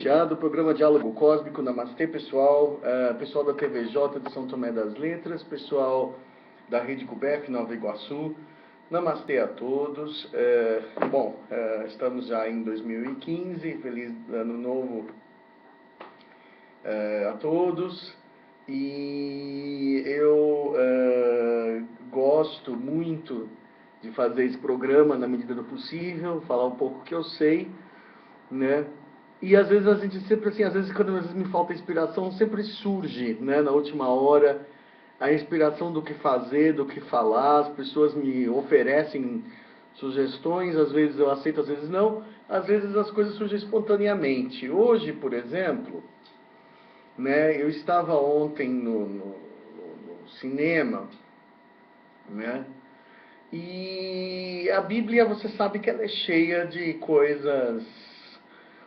Do programa Diálogo Cósmico. Namastê, pessoal. Pessoal da TVJ de São Tomé das Letras, pessoal da Rede Cubef Nova Iguaçu. Namastê a todos. Estamos já em 2015. Feliz ano novo a todos. E eu gosto muito de fazer esse programa na medida do possível, falar um pouco o que eu sei, né? E às vezes a gente sempre assim, quando me falta inspiração, sempre surge, né, na última hora, a inspiração do que fazer, do que falar. As pessoas me oferecem sugestões, às vezes eu aceito, às vezes não. Às vezes as coisas surgem espontaneamente. Hoje, por exemplo, né, eu estava ontem no cinema, né? E a Bíblia, você sabe que ela é cheia de coisas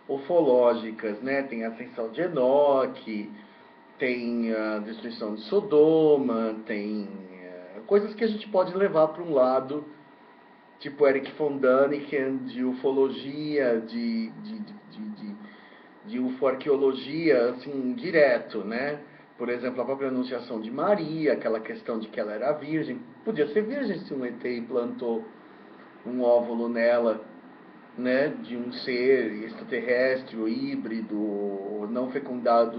ufológicas, né? Tem a ascensão de Enoque, tem a destruição de Sodoma, tem coisas que a gente pode levar para um lado, tipo Erich von Däniken, de ufologia, de ufoarqueologia, assim, direto, né? Por exemplo, a própria anunciação de Maria, aquela questão de que ela era virgem. Podia ser virgem se um ET implantou um óvulo nela, né, de um ser extraterrestre ou híbrido, ou não fecundado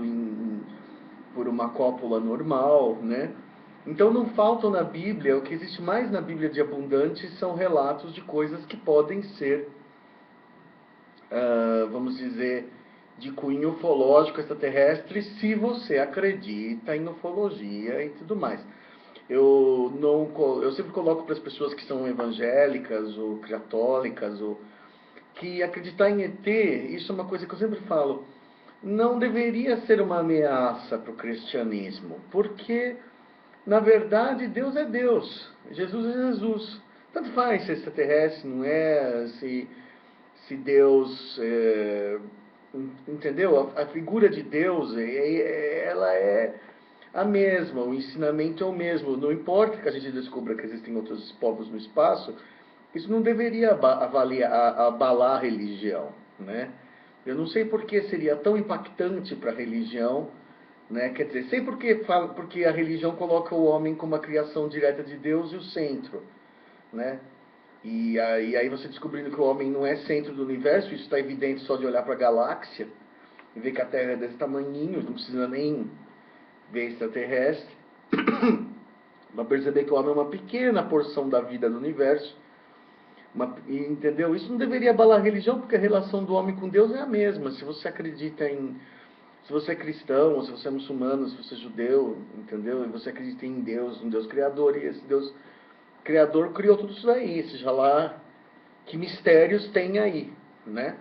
por uma cópula normal, né? Então não faltam na Bíblia, o que existe mais na Bíblia de abundante são relatos de coisas que podem ser, vamos dizer, de cunho ufológico extraterrestre, se você acredita em ufologia e tudo mais. Eu sempre coloco para as pessoas que são evangélicas ou católicas ou que acreditar em ET, isso é uma coisa que eu sempre falo, não deveria ser uma ameaça para o cristianismo, porque, na verdade, Deus é Deus, Jesus é Jesus. Tanto faz se é extraterrestre, não é, se Deus, entendeu? A figura de Deus, ela é a mesma, o ensinamento é o mesmo. Não importa que a gente descubra que existem outros povos no espaço, isso não deveria abalar a religião, né? Eu não sei por que seria tão impactante para a religião, né? Quer dizer, sei porque a religião coloca o homem como a criação direta de Deus e o centro, né? E aí você descobrindo que o homem não é centro do universo, isso está evidente só de olhar para a galáxia e ver que a Terra é desse tamanhinho, não precisa nem ver extraterrestre, para perceber que o homem é uma pequena porção da vida do universo. Entendeu? Isso não deveria abalar a religião, porque a relação do homem com Deus é a mesma. Se você acredita se você é cristão, ou se você é muçulmano, se você é judeu, entendeu? E você acredita em Deus, um Deus criador, e esse Deus criador criou tudo isso aí, seja lá que mistérios tem aí, né?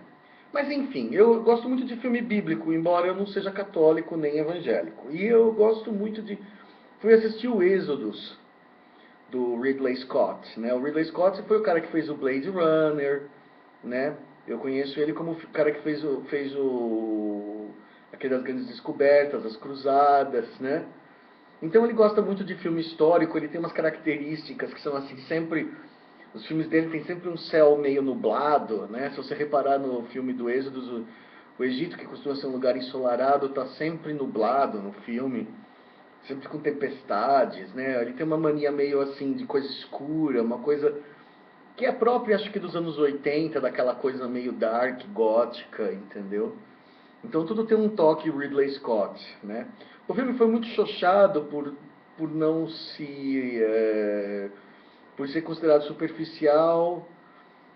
Mas enfim, eu gosto muito de filme bíblico, embora eu não seja católico nem evangélico. E eu gosto muito fui assistir o Êxodos, do Ridley Scott, né? O Ridley Scott foi o cara que fez o Blade Runner, né? Eu conheço ele como o cara que fez aquelas grandes descobertas, as cruzadas, né? Então ele gosta muito de filme histórico, ele tem umas características que são assim, sempre, os filmes dele tem sempre um céu meio nublado, né? Se você reparar no filme do Êxodo, o Egito, que costuma ser um lugar ensolarado, está sempre nublado no filme, sempre com tempestades, né? Ele tem uma mania meio assim de coisa escura, uma coisa que é própria, acho que dos anos 80, daquela coisa meio dark, gótica, entendeu? Então tudo tem um toque Ridley Scott, né? O filme foi muito xoxado por não se... por ser considerado superficial.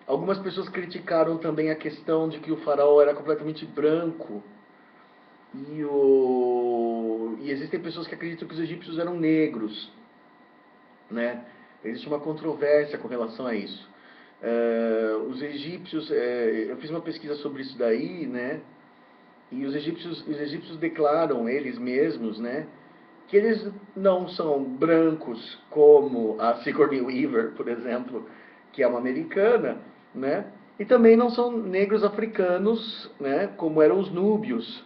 Algumas pessoas criticaram também a questão de que o faraó era completamente branco. E existem pessoas que acreditam que os egípcios eram negros, né? Existe uma controvérsia com relação a isso. Os egípcios, eu fiz uma pesquisa sobre isso daí, né? E os egípcios declaram, eles mesmos, né, que eles não são brancos como a Sigourney Weaver, por exemplo, que é uma americana, né? E também não são negros africanos, né, como eram os núbios,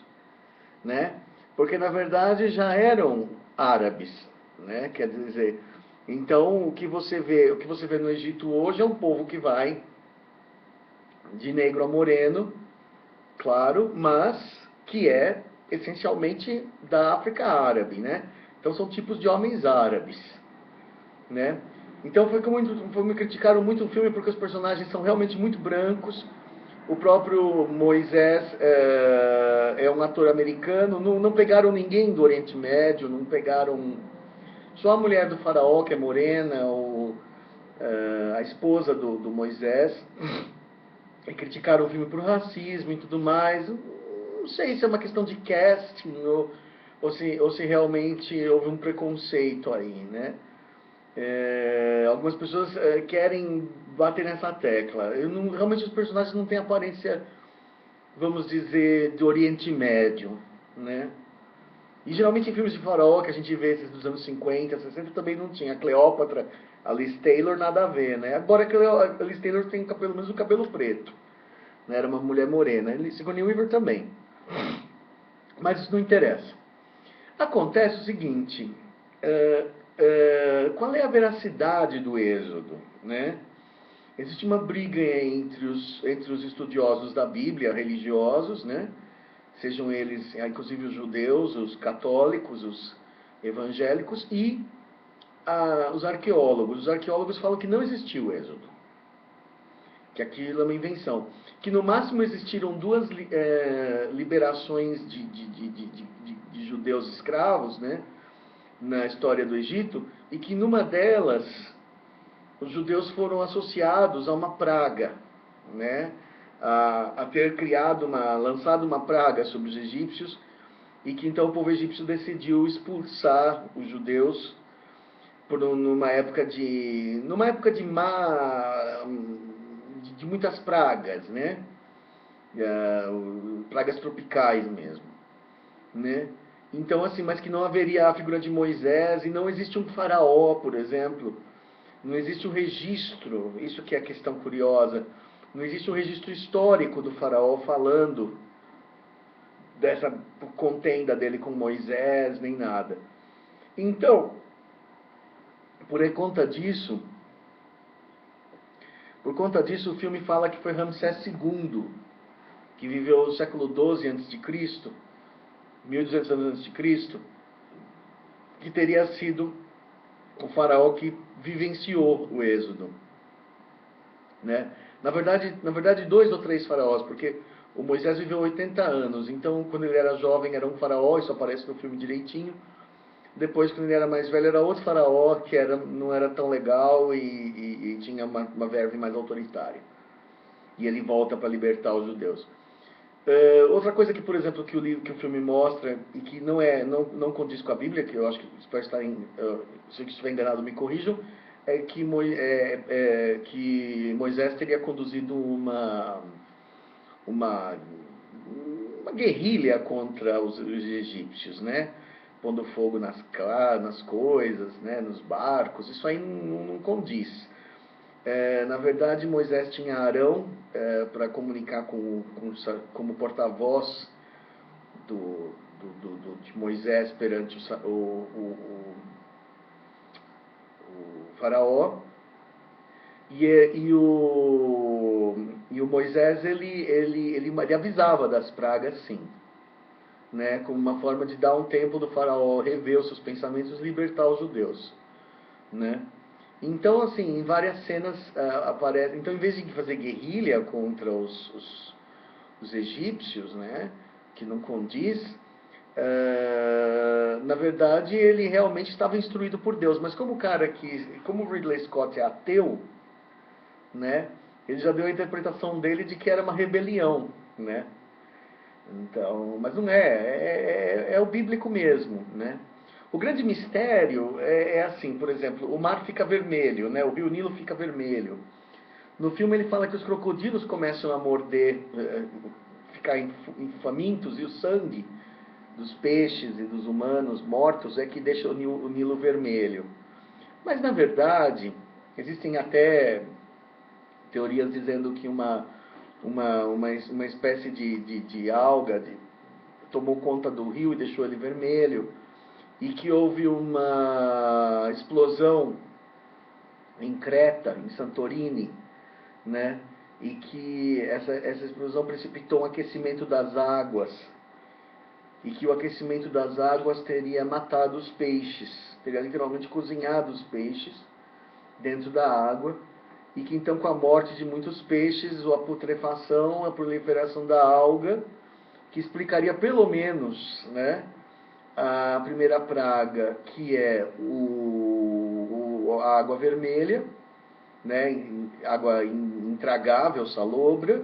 né? Porque na verdade já eram árabes, né? Quer dizer, então o que você vê no Egito hoje é um povo que vai de negro a moreno, claro, mas que é essencialmente da África árabe, né? Então são tipos de homens árabes, né? Então me criticaram muito o filme porque os personagens são realmente muito brancos. O próprio Moisés é um ator americano. Não pegaram ninguém do Oriente Médio, não pegaram só a mulher do faraó, que é morena, a esposa do Moisés. E criticaram o filme por racismo e tudo mais. Não sei se é uma questão de casting ou se realmente houve um preconceito aí, né? Algumas pessoas querem bater nessa tecla. Realmente os personagens não têm aparência, vamos dizer, do Oriente Médio, né? E geralmente em filmes de faraó que a gente vê esses dos anos 50, 60 também não tinha. A Cleópatra, a Liz Taylor, nada a ver, né? Agora a Liz Taylor tem pelo menos o cabelo preto, né? Era uma mulher morena. E Sigourney Weaver também. Mas isso não interessa. Acontece o seguinte, qual é a veracidade do Êxodo, né? Existe uma briga entre os estudiosos da Bíblia, religiosos, né? Sejam eles, inclusive os judeus, os católicos, os evangélicos e os arqueólogos. Os arqueólogos falam que não existiu o Êxodo, que aquilo é uma invenção. Que no máximo existiram duas liberações de judeus escravos, né? Na história do Egito, e que numa delas os judeus foram associados a uma praga, né? A ter lançado uma praga sobre os egípcios, e que então o povo egípcio decidiu expulsar os judeus numa época de muitas pragas, né? Pragas tropicais mesmo, né? Então assim, mas que não haveria a figura de Moisés e não existe um faraó, por exemplo. Não existe um registro, isso que é a questão curiosa, não existe um registro histórico do faraó falando dessa contenda dele com Moisés, nem nada. Então, por conta disso o filme fala que foi Ramsés II, que viveu no século XII a.C., 1200 anos antes de Cristo, que teria sido o faraó que vivenciou o Êxodo, né? Na verdade, dois ou três faraós, porque o Moisés viveu 80 anos, então quando ele era jovem era um faraó, isso aparece no filme direitinho. Depois, quando ele era mais velho, era outro faraó que não era tão legal e tinha uma verve mais autoritária. E ele volta para libertar os judeus. Outra coisa que, por exemplo, que o filme mostra e que não condiz com a Bíblia, que eu acho que espero estar se eu estiver enganado me corrijam, é que Moisés teria conduzido uma, uma guerrilha contra os egípcios, né? Pondo fogo nas coisas, né? Nos barcos. Isso aí não condiz. Na verdade, Moisés tinha Arão para comunicar como porta-voz de Moisés perante o faraó. E o Moisés ele avisava das pragas, sim, né? Como uma forma de dar um tempo do faraó rever os seus pensamentos e libertar os judeus, né? Então, assim, em várias cenas aparece. Então, em vez de fazer guerrilha contra os egípcios, né, que não condiz, na verdade, ele realmente estava instruído por Deus. Mas como o Ridley Scott é ateu, né, ele já deu a interpretação dele de que era uma rebelião, né? Então, mas não é o bíblico mesmo, né? O grande mistério é assim, por exemplo, o mar fica vermelho, né? O rio Nilo fica vermelho. No filme ele fala que os crocodilos começam a morder, ficar famintos, e o sangue dos peixes e dos humanos mortos é que deixa o Nilo vermelho. Mas na verdade, existem até teorias dizendo que uma espécie de alga tomou conta do rio e deixou ele vermelho, e que houve uma explosão em Creta, em Santorini, né? E que essa explosão precipitou um aquecimento das águas e que o aquecimento das águas teria matado os peixes, teria literalmente cozinhado os peixes dentro da água, e que então com a morte de muitos peixes, a putrefação, a proliferação da alga, que explicaria pelo menos, né, a primeira praga, que é a água vermelha, né, água intragável, salobra,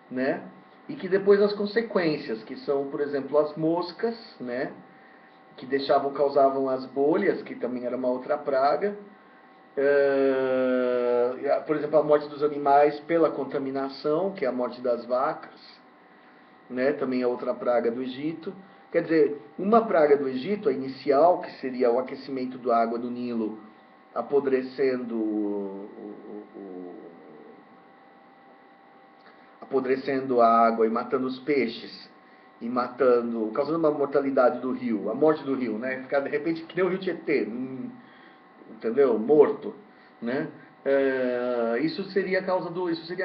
né, e que depois as consequências, que são, por exemplo, as moscas, né, que causavam as bolhas, que também era uma outra praga, por exemplo, a morte dos animais pela contaminação, que é a morte das vacas, né, também é outra praga do Egito. Quer dizer, uma praga do Egito, a inicial, que seria o aquecimento da água do Nilo, apodrecendo a água e matando os peixes, e causando uma mortalidade do rio, a morte do rio, né? Ficar de repente que nem o rio Tietê, entendeu? Morto, né? Isso seria a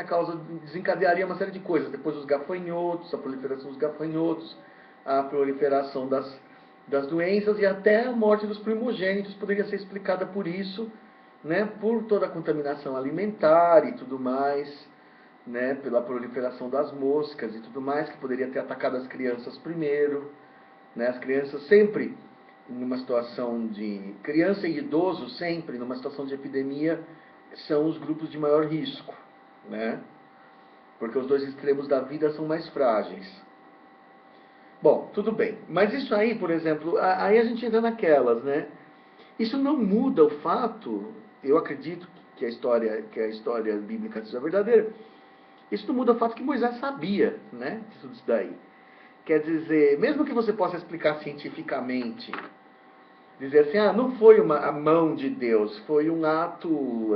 causa desencadearia uma série de coisas. Depois os gafanhotos, a proliferação dos gafanhotos, a proliferação das doenças e até a morte dos primogênitos poderia ser explicada por isso, né? Por toda a contaminação alimentar e tudo mais, né? Pela proliferação das moscas e tudo mais, que poderia ter atacado as crianças primeiro, né? As crianças sempre numa situação de criança e idoso sempre numa situação de epidemia são os grupos de maior risco, né? Porque os dois extremos da vida são mais frágeis. Bom, tudo bem. Mas isso aí, por exemplo, aí a gente entra naquelas, né? Isso não muda o fato, eu acredito que a história bíblica seja verdadeira. Isso não muda o fato que Moisés sabia, né? De tudo isso daí. Quer dizer, mesmo que você possa explicar cientificamente, dizer assim, não foi a mão de Deus, foi um ato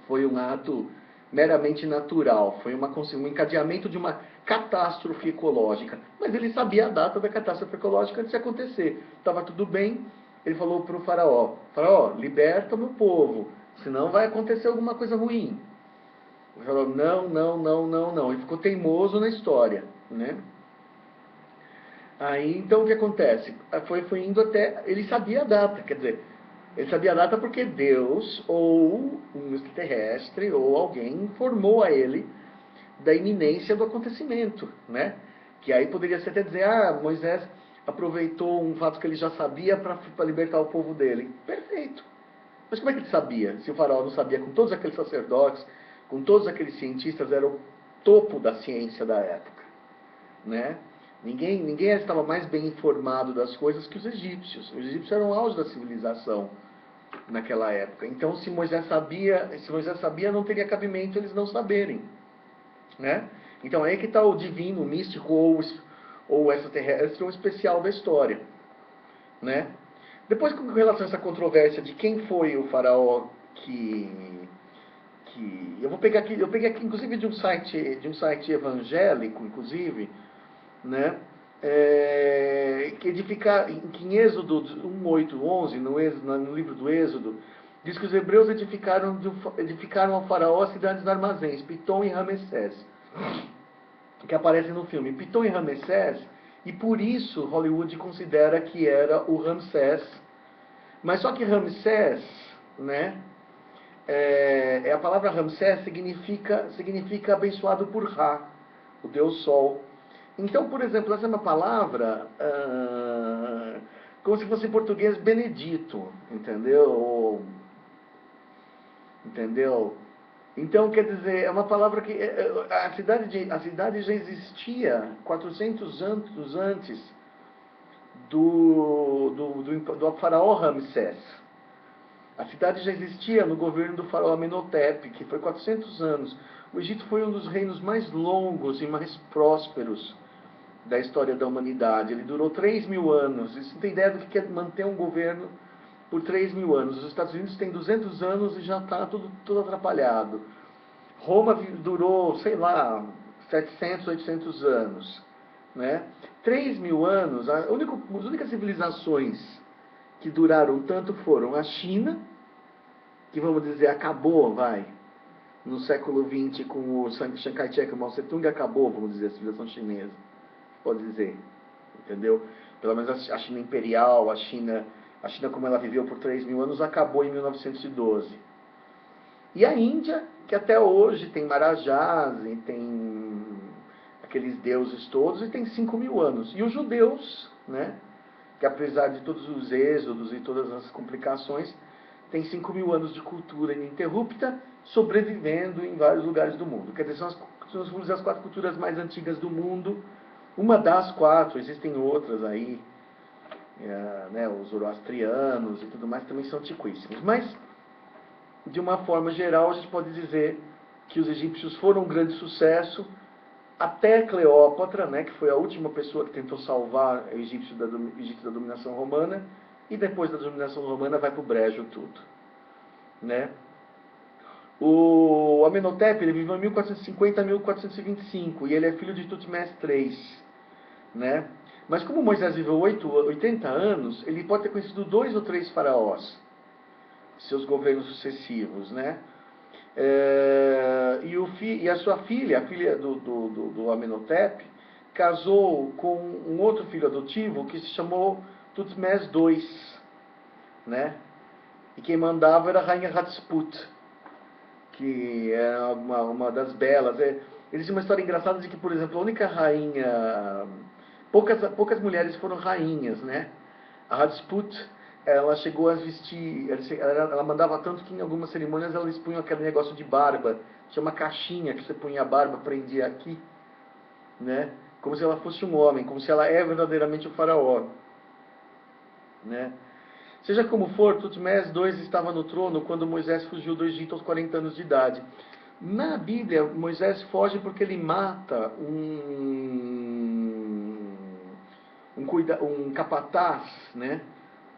foi um ato meramente natural, foi um encadeamento de uma catástrofe ecológica. Mas ele sabia a data da catástrofe ecológica antes de acontecer. Estava tudo bem, ele falou para o faraó, liberta o meu povo, senão vai acontecer alguma coisa ruim. O faraó, não, não, não, não, não. Ele ficou teimoso na história, né? Aí, então, o que acontece? Foi indo até... Ele sabia a data, quer dizer... Ele sabia a data porque Deus, ou um extraterrestre, ou alguém informou a ele da iminência do acontecimento, né? Que aí poderia ser até dizer, Moisés aproveitou um fato que ele já sabia para libertar o povo dele. Perfeito. Mas como é que ele sabia? Se o faraó não sabia, com todos aqueles sacerdotes, com todos aqueles cientistas, era o topo da ciência da época, né? Ninguém estava mais bem informado das coisas que os egípcios. Os egípcios eram o auge da civilização naquela época. Então, se Moisés sabia, não teria cabimento eles não saberem, né? Então, aí que está o divino, o místico ou extraterrestre ou especial da história, né? Depois, com relação a essa controvérsia de quem foi o faraó que eu peguei aqui inclusive de um site evangélico, inclusive, né? Que em Êxodo 1:8-11, no livro do Êxodo, diz que os hebreus edificaram ao faraó as cidades armazéns, Pitom e Ramessés, que aparecem no filme. Pitom e Ramessés, e por isso Hollywood considera que era o Ramsés. Mas só que Ramsés, né? A palavra Ramsés significa abençoado por Ra, o Deus Sol. Então, por exemplo, essa é uma palavra como se fosse em português Benedito, entendeu? Entendeu? Então, quer dizer, é uma palavra que a cidade já existia 400 anos antes do faraó Ramsés. A cidade já existia no governo do faraó Amenhotep, que foi 400 anos. O Egito foi um dos reinos mais longos e mais prósperos da história da humanidade. Ele durou 3.000 anos. Isso não tem ideia do que é manter um governo por 3.000 anos. Os Estados Unidos têm 200 anos e já está tudo atrapalhado. Roma durou, sei lá, 700, 800 anos. Né? 3.000 anos, as únicas civilizações que duraram tanto foram a China, que vamos dizer, acabou, no século XX com o Chiang Kai-shek e o Mao Tse-tung acabou, vamos dizer, a civilização chinesa. Pode dizer, entendeu? Pelo menos a China imperial, a China como ela viveu por 3.000 anos, acabou em 1912. E a Índia, que até hoje tem marajás e tem aqueles deuses todos, e tem 5.000 anos. E os judeus, né, que apesar de todos os êxodos e todas as complicações, tem 5.000 anos de cultura ininterrupta, sobrevivendo em vários lugares do mundo. Quer dizer, são as 4 culturas mais antigas do mundo. Uma das 4, existem outras aí, né, os zoroastrianos e tudo mais, também são antiquíssimos. Mas, de uma forma geral, a gente pode dizer que os egípcios foram um grande sucesso, até Cleópatra, né, que foi a última pessoa que tentou salvar o Egito da dominação romana, e depois da dominação romana vai para o brejo tudo. Né? O Amenhotep ele viveu em 1450 a 1425, e ele é filho de Tutmés III. Né? Mas como Moisés viveu 80 anos, ele pode ter conhecido 2 ou 3 faraós, seus governos sucessivos, né? E a sua filha, a filha do Amenhotep, casou com um outro filho adotivo que se chamou Tutmés II, né? E quem mandava era a rainha Hatshepsut, que era uma das belas. Existe uma história engraçada de que, por exemplo, a única rainha... Poucas mulheres foram rainhas, né? A Hatshepsut, ela chegou a vestir... Ela mandava tanto que em algumas cerimônias elas punham aquele negócio de barba. Tinha uma caixinha que você punha a barba, prendia aqui, né? Como se ela fosse um homem, como se ela é verdadeiramente o faraó, né? Seja como for, Tutmés II estava no trono quando Moisés fugiu do Egito aos 40 anos de idade. Na Bíblia, Moisés foge porque ele mata um capataz, né,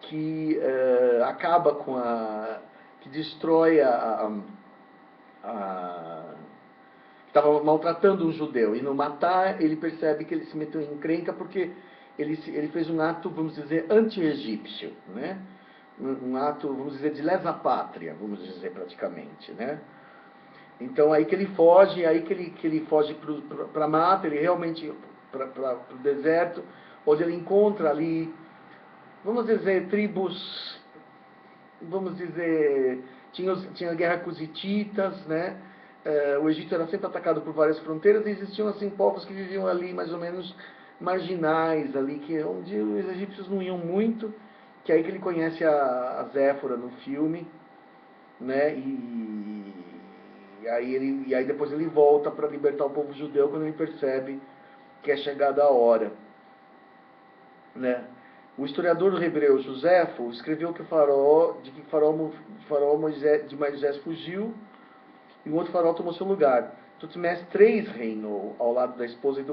que acaba com que destrói estava maltratando um judeu. E no matar, ele percebe que ele se meteu em encrenca porque ele fez um ato, vamos dizer, anti-egípcio, né? Um ato, vamos dizer, de lesa-pátria, vamos dizer praticamente, né? Então aí que ele foge, aí que ele foge para a mata, ele realmente para o deserto, onde ele encontra ali, vamos dizer, tribos, vamos dizer, tinha guerra com os hititas, né? O Egito era sempre atacado por várias fronteiras e existiam assim povos que viviam ali mais ou menos marginais ali, onde os egípcios não iam muito, que é aí que ele conhece a Zéfora no filme, né? E aí depois ele volta para libertar o povo judeu quando ele percebe que é chegada a hora, né? O historiador hebreu Joséfo escreveu que Moisés fugiu e um outro faraó tomou seu lugar. Tutmés III reinou ao lado da esposa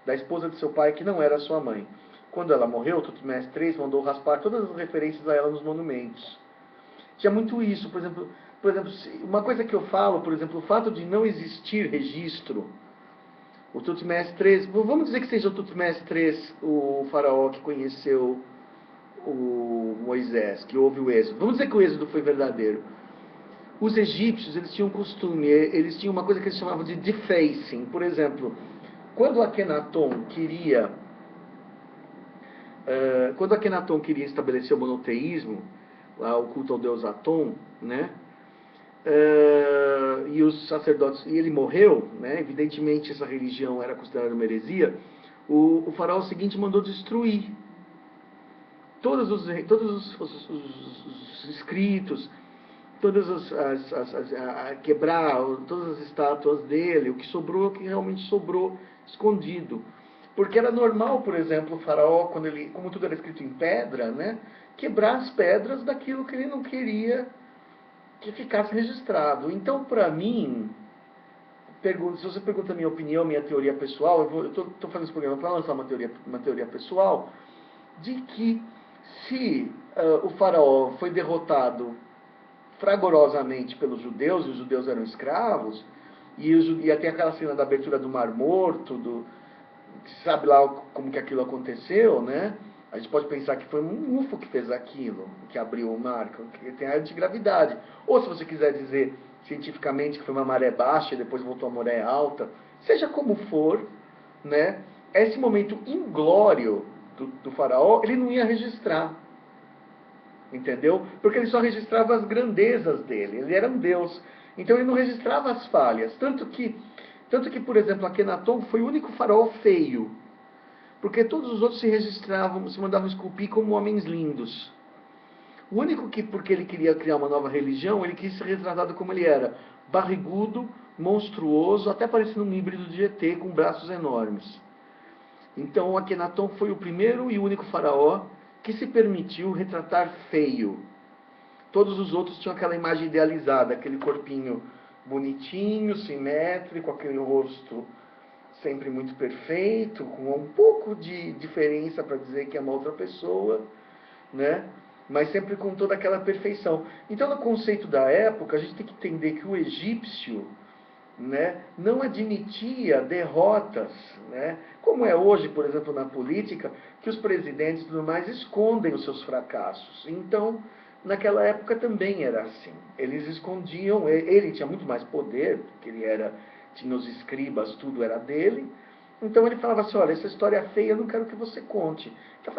da esposa de seu pai, que não era sua mãe. Quando ela morreu, Tutmés III mandou raspar todas as referências a ela nos monumentos. Tinha muito isso, por exemplo, uma coisa que eu falo, por exemplo, o fato de não existir registro, o Tutmés III, vamos dizer que seja o Tutmés III, o faraó que conheceu o Moisés, que houve o êxodo. Vamos dizer que o êxodo foi verdadeiro. Os egípcios, eles tinham um costume, eles tinham uma coisa que eles chamavam de defacing. Por exemplo, quando Akenaton queria estabelecer o monoteísmo, o culto ao deus Aton, né? E os sacerdotes, e ele morreu, né? Evidentemente essa religião era considerada uma heresia. O faraó seguinte mandou destruir todos os escritos, quebrar todas as estátuas dele, o que sobrou, que realmente sobrou escondido. Porque era normal, por exemplo, o faraó, como tudo era escrito em pedra, né, quebrar as pedras daquilo que ele não queria que ficasse registrado. Então, para mim, se você pergunta a minha opinião, minha teoria pessoal, eu estou fazendo esse programa para lançar uma teoria pessoal, de que se o faraó foi derrotado fragorosamente pelos judeus, e os judeus eram escravos, e até aquela cena da abertura do Mar Morto, sabe lá como que aquilo aconteceu, né? A gente pode pensar que foi um UFO que fez aquilo, que abriu o mar, que tem a antigravidade. Ou se você quiser dizer cientificamente que foi uma maré baixa e depois voltou a maré alta. Seja como for, né, esse momento inglório do faraó, ele não ia registrar. Entendeu? Porque ele só registrava as grandezas dele. Ele era um deus. Então ele não registrava as falhas. Tanto que por exemplo, Akhenaton foi o único faraó feio. Porque todos os outros se registravam, se mandavam esculpir como homens lindos. O único que, porque ele queria criar uma nova religião, ele quis ser retratado como ele era. Barrigudo, monstruoso, até parecendo um híbrido de ET com braços enormes. Então Akhenaton foi o primeiro e único faraó que se permitiu retratar feio. Todos os outros tinham aquela imagem idealizada, aquele corpinho bonitinho, simétrico, aquele rosto sempre muito perfeito, com um pouco de diferença para dizer que é uma outra pessoa, né? Mas sempre com toda aquela perfeição. Então, no conceito da época, a gente tem que entender que o egípcio, né, não admitia derrotas, né, como é hoje, por exemplo, na política, que os presidentes e tudo mais escondem os seus fracassos. Então, naquela época também era assim. Eles escondiam, ele tinha muito mais poder, porque tinha os escribas, tudo era dele. Então ele falava assim, olha, essa história feia eu não quero que você conte. Então,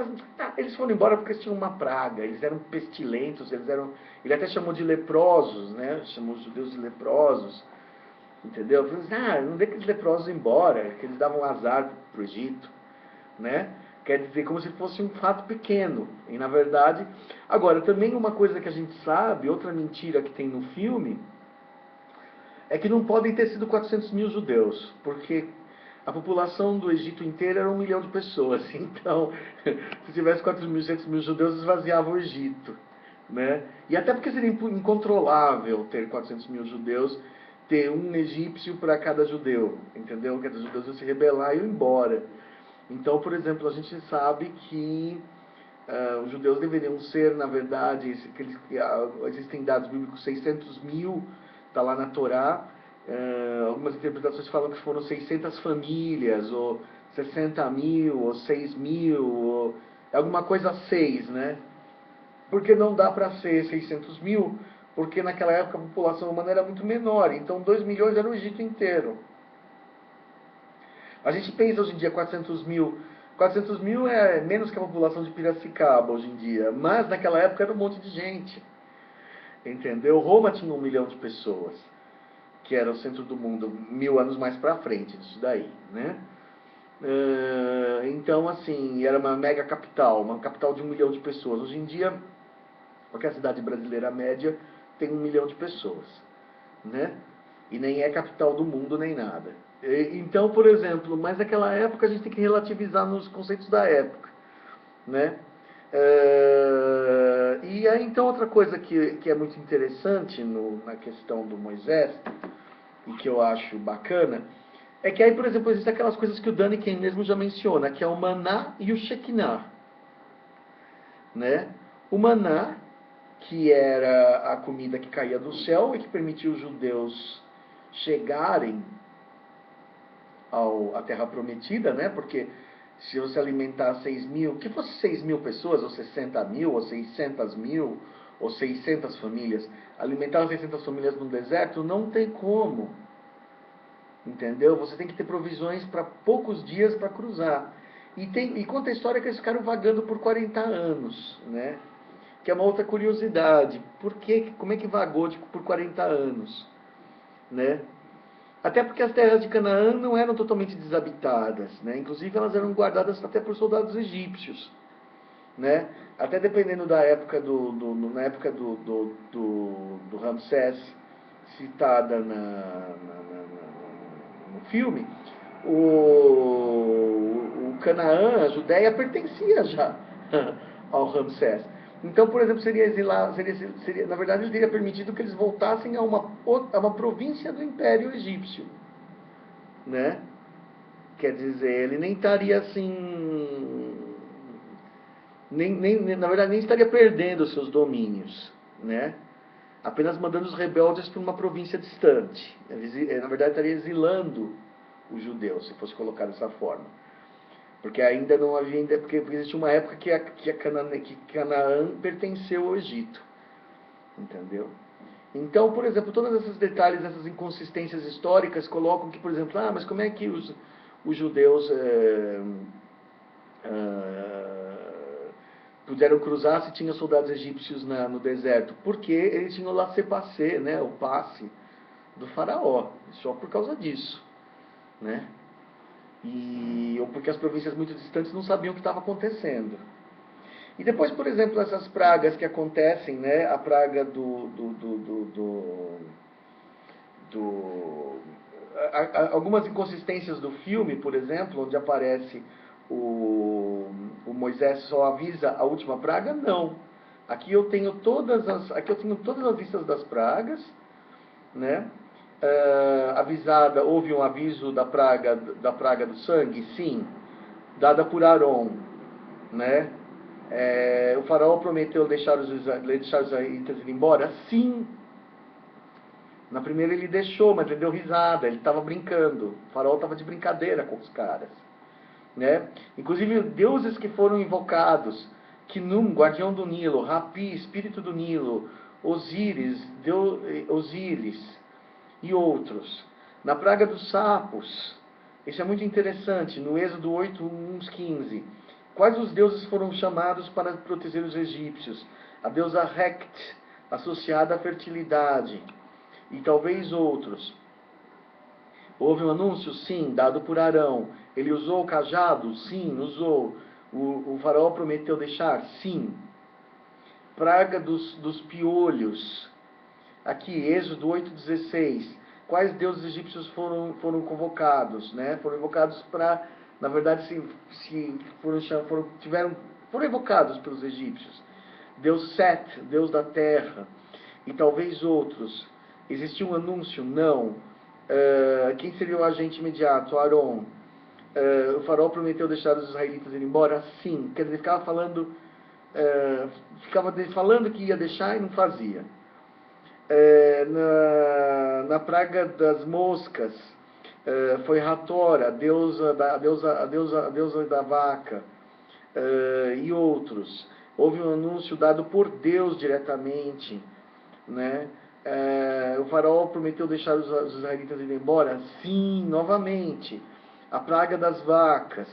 eles foram embora porque eles tinham uma praga, eles eram pestilentos, ele até chamou de leprosos, né, chamou os judeus de leprosos. Entendeu? Não vê aqueles leprosos embora, que eles davam azar para o Egito, né? Quer dizer, como se fosse um fato pequeno. E na verdade, agora, também uma coisa que a gente sabe, outra mentira que tem no filme, é que não podem ter sido 400 mil judeus, porque a população do Egito inteiro era 1 milhão de pessoas. Então, se tivesse 400 mil judeus, esvaziava o Egito, né? E até porque seria incontrolável ter 400 mil judeus, ter um egípcio para cada judeu, entendeu? Cada judeus iam se rebelar e iam embora. Então, por exemplo, a gente sabe que os judeus deveriam ser, na verdade, existem dados bíblicos, 600 mil, está lá na Torá. Algumas interpretações falam que foram 600 famílias, ou 60 mil, ou 6 mil, ou alguma coisa 6, né? Porque não dá para ser 600 mil, porque naquela época a população humana era muito menor, então 2 milhões era o Egito inteiro. A gente pensa hoje em dia 400 mil é menos que a população de Piracicaba hoje em dia, mas naquela época era um monte de gente, entendeu? Roma tinha 1 milhão de pessoas, que era o centro do mundo, 1000 anos mais para frente disso daí, né? Então, assim, era uma mega capital, uma capital de 1 milhão de pessoas. Hoje em dia, porque a cidade brasileira média tem 1 milhão de pessoas, né? E nem é capital do mundo nem nada. Então, por exemplo, mas naquela época a gente tem que relativizar nos conceitos da época, né? E aí, então, outra coisa que é muito interessante na questão do Moisés, e que eu acho bacana, é que aí, por exemplo, existem aquelas coisas que o Daniken mesmo já menciona, que é o maná e o shekinah, né? O maná, que era a comida que caía do céu e que permitia os judeus chegarem à Terra Prometida, né? Porque se você alimentar 6 mil, que fosse 6 mil pessoas, ou 60 mil, ou 600 mil, ou 600 famílias, alimentar 600 famílias no deserto não tem como, entendeu? Você tem que ter provisões para poucos dias para cruzar. E conta a história que eles ficaram vagando por 40 anos, né? Que é uma outra curiosidade. Como é que vagou por 40 anos? Né? Até porque as terras de Canaã não eram totalmente desabitadas. Né? Inclusive elas eram guardadas até por soldados egípcios. Né? Até dependendo da época na época do Ramsés, citada no filme, o Canaã, a Judéia, pertencia já ao Ramsés. Então, por exemplo, na verdade, ele teria permitido que eles voltassem a uma província do Império Egípcio. Né? Quer dizer, ele nem estaria assim... na verdade, nem estaria perdendo os seus domínios. Né? Apenas mandando os rebeldes para uma província distante. Ele, na verdade, estaria exilando os judeus, se fosse colocar dessa forma. Porque ainda não havia, porque existe uma época que Canaã pertenceu ao Egito, entendeu? Então, por exemplo, todos esses detalhes, essas inconsistências históricas colocam que, por exemplo, mas como é que os judeus puderam cruzar se tinha soldados egípcios no deserto? Porque eles tinham o laissez-passer, né, o passe do faraó, só por causa disso, né? Ou porque as províncias muito distantes não sabiam o que estava acontecendo. E depois, por exemplo, essas pragas que acontecem, né? A praga algumas inconsistências do filme, por exemplo, onde aparece o Moisés só avisa a última praga, não. Aqui eu tenho todas as listas das pragas, né? Houve um aviso da praga do sangue, sim, dada por Arom, né? O faraó prometeu deixar os israelitas ir embora? Sim. Na primeira ele deixou, mas ele deu risada, ele estava brincando. O faraó estava de brincadeira com os caras, né? Inclusive deuses que foram invocados, Kinum, guardião do Nilo, Rapi, espírito do Nilo, Osíris, Osíris e outros. Na praga dos sapos, isso é muito interessante, no Êxodo 8, 15. Quais os deuses foram chamados para proteger os egípcios? A deusa Rekt, associada à fertilidade, e talvez outros. Houve um anúncio? Sim, dado por Arão. Ele usou o cajado? Sim, usou. O faraó prometeu deixar? Sim. Praga dos piolhos. Aqui, Êxodo 8,16. Quais deuses egípcios foram convocados? Né? Foram invocados para, na verdade, foram invocados pelos egípcios. Deus Set, Deus da terra, e talvez outros. Existiu um anúncio? Não. Quem seria o agente imediato? Arão. O faraó prometeu deixar os israelitas ir embora? Sim. Quer dizer, ficava falando que ia deixar e não fazia. Na praga das moscas, foi Hathor, a deusa da vaca, e outros. Houve um anúncio dado por Deus diretamente, né? O faraó prometeu deixar os israelitas ir embora? Sim, novamente. A praga das vacas,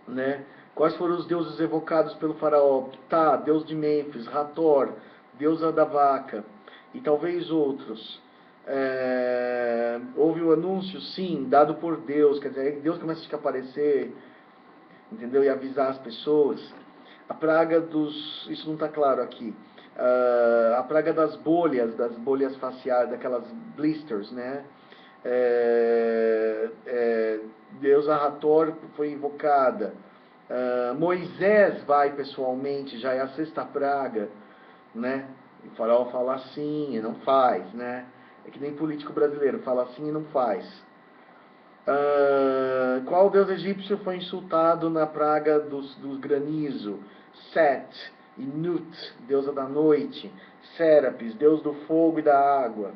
né? Quais foram os deuses evocados pelo faraó? Ptah, deus de Mênfis, Hathor, deusa da vaca, e talvez outros. Houve o anúncio, sim, dado por Deus, quer dizer, Deus começa a aparecer, entendeu? E avisar as pessoas. A praga isso não está claro aqui. A praga das bolhas faciais, daquelas blisters, né? Deusa Hathor foi invocada. Moisés vai pessoalmente, já é a sexta praga, né? O faraó fala assim e não faz, né? É que nem político brasileiro, fala assim e não faz. Qual deus egípcio foi insultado na praga dos granizo? Set e Nut, deusa da noite. Sérapis, deus do fogo e da água.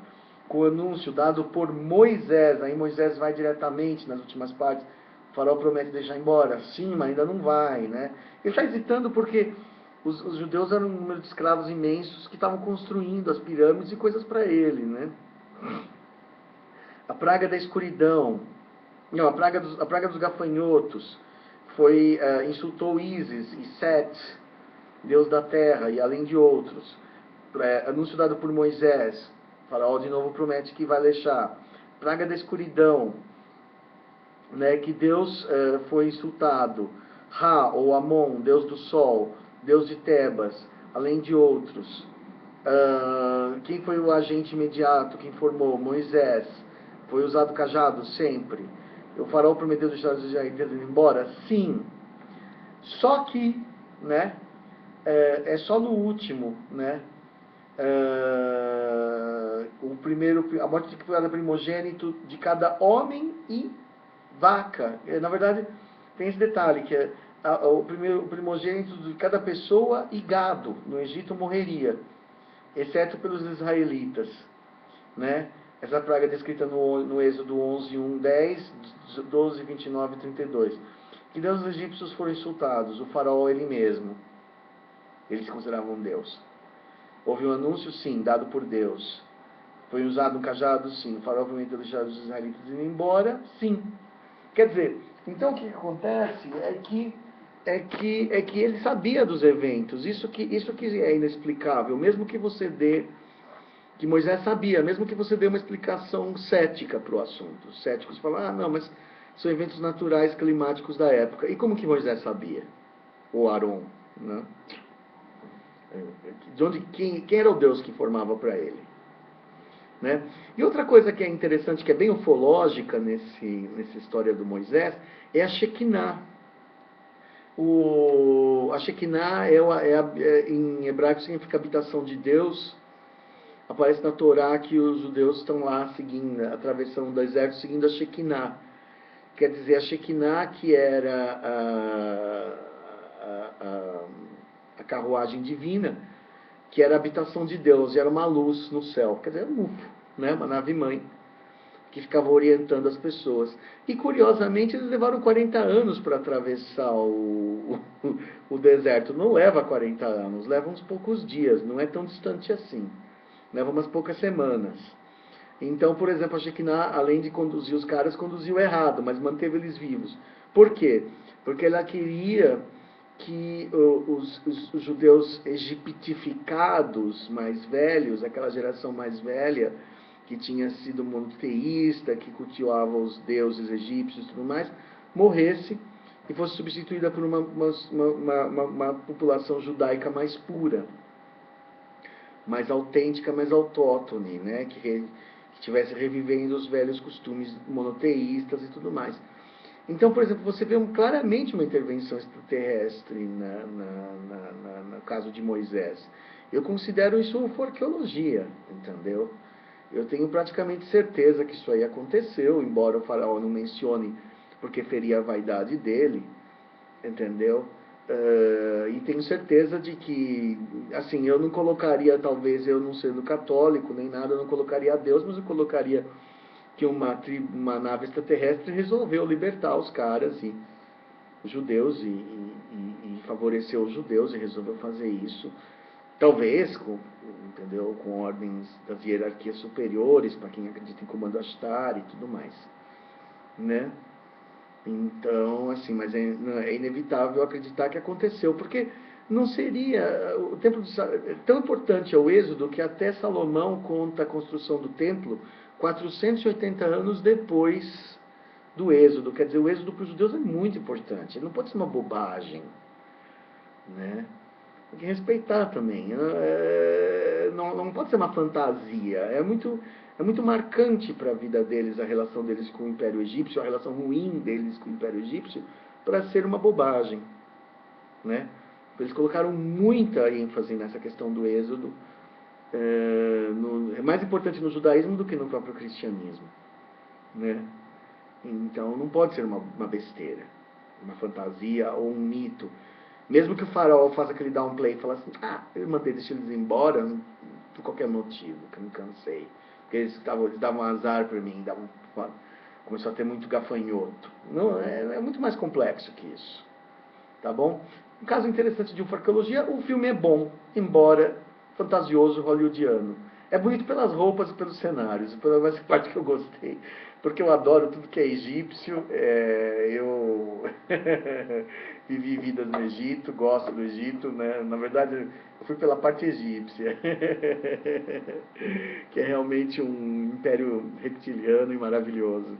Com o anúncio dado por Moisés, aí Moisés vai diretamente nas últimas partes. O faraó promete deixar embora. Sim, mas ainda não vai, né? Ele está hesitando porque os judeus eram um número de escravos imensos que estavam construindo as pirâmides e coisas para ele, né? A praga da escuridão. Não, a praga dos gafanhotos insultou Ísis e Set, deus da terra, e além de outros. Anúncio dado por Moisés. O faraó de novo promete que vai deixar. Praga da escuridão, né, que Deus foi insultado. Ra, ou Amon, deus do sol, deus de Tebas, além de outros. Quem foi o agente imediato que informou? Moisés. Foi usado cajado? Sempre. O faraó prometeu deixar os israelitas ir embora? Sim. Só que, né, é só no último, né, a morte de cada primogênito de cada homem e vaca. Na verdade, tem esse detalhe, que o primogênito de cada pessoa e gado no Egito morreria, exceto pelos israelitas, né? Essa praga é descrita no Êxodo 11, 1, 10, 12, 29 e 32. Que deuses egípcios foram insultados? O faraó ele mesmo. Eles se consideravam Deus. Houve um anúncio, sim, dado por Deus. Foi usado um cajado, sim. O faraó prometeu deixar os israelitas ir embora, sim. Quer dizer, então o que acontece é que ele sabia dos eventos. Isso que é inexplicável. Mesmo que você dê, que Moisés sabia, mesmo que você dê uma explicação cética para o assunto. Os céticos falam, não, mas são eventos naturais climáticos da época. E como que Moisés sabia? Ou Arão, né? Quem era o Deus que informava para ele? Né? E outra coisa que é interessante, que é bem ufológica nessa história do Moisés, é a Shekinah. A Shekinah em hebraico significa habitação de Deus. Aparece na Torá que os judeus estão lá seguindo, atravessando o deserto, seguindo a Shekinah. Quer dizer, a Shekinah, que era a carruagem divina, que era a habitação de Deus, e era uma luz no céu. Quer dizer, um UFO, né? Uma nave-mãe, que ficava orientando as pessoas. E, curiosamente, eles levaram 40 anos para atravessar o deserto. Não leva 40 anos, leva uns poucos dias, não é tão distante assim. Leva umas poucas semanas. Então, por exemplo, a Shekinah, além de conduzir os caras, conduziu errado, mas manteve eles vivos. Por quê? Porque ela queria que os judeus egiptificados mais velhos, aquela geração mais velha, que tinha sido monoteísta, que cultuava os deuses egípcios e tudo mais, morresse e fosse substituída por uma população judaica mais pura, mais autêntica, mais autóctone, né? que estivesse revivendo os velhos costumes monoteístas e tudo mais. Então, por exemplo, você vê claramente uma intervenção extraterrestre no caso de Moisés. Eu considero isso arqueologia, entendeu? Eu tenho praticamente certeza que isso aí aconteceu, embora o faraó não mencione, porque feria a vaidade dele, entendeu? E tenho certeza de que, assim, eu não colocaria, talvez eu não sendo católico nem nada, eu não colocaria a Deus, mas eu colocaria que uma nave extraterrestre resolveu libertar os caras, os judeus, e favoreceu os judeus, e resolveu fazer isso. Talvez, entendeu, com ordens das hierarquias superiores, para quem acredita em comando Ashtar e tudo mais. Né? Então, assim, mas é inevitável acreditar que aconteceu, porque não seria o templo tão importante ao Êxodo que até Salomão conta a construção do templo 480 anos depois do Êxodo. Quer dizer, o Êxodo para os judeus é muito importante, ele não pode ser uma bobagem, né? Tem que respeitar também, não pode ser uma fantasia, é muito marcante para a vida deles, a relação deles com o Império Egípcio, a relação ruim deles com o Império Egípcio, para ser uma bobagem, né? Eles colocaram muita ênfase nessa questão do Êxodo, é mais importante no judaísmo do que no próprio cristianismo, né? Então não pode ser uma besteira, uma fantasia ou um mito. Mesmo que o faraó faça aquele downplay e fale assim, eu mandei deixar eles embora por qualquer motivo, que eu me cansei. Porque eles davam azar para mim, começou a ter muito gafanhoto. Não, é muito mais complexo que isso. Tá bom? Um caso interessante de ufarcologia, o filme é bom, embora fantasioso hollywoodiano. É bonito pelas roupas e pelos cenários, pela essa parte que eu gostei. Porque eu adoro tudo que é egípcio. Eu vivi vidas no Egito, gosto do Egito, né? Na verdade, eu fui pela parte egípcia, que é realmente um império reptiliano e maravilhoso.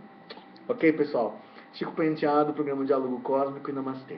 Ok, pessoal? Chico Penteado, programa Diálogo Cósmico e Namastê.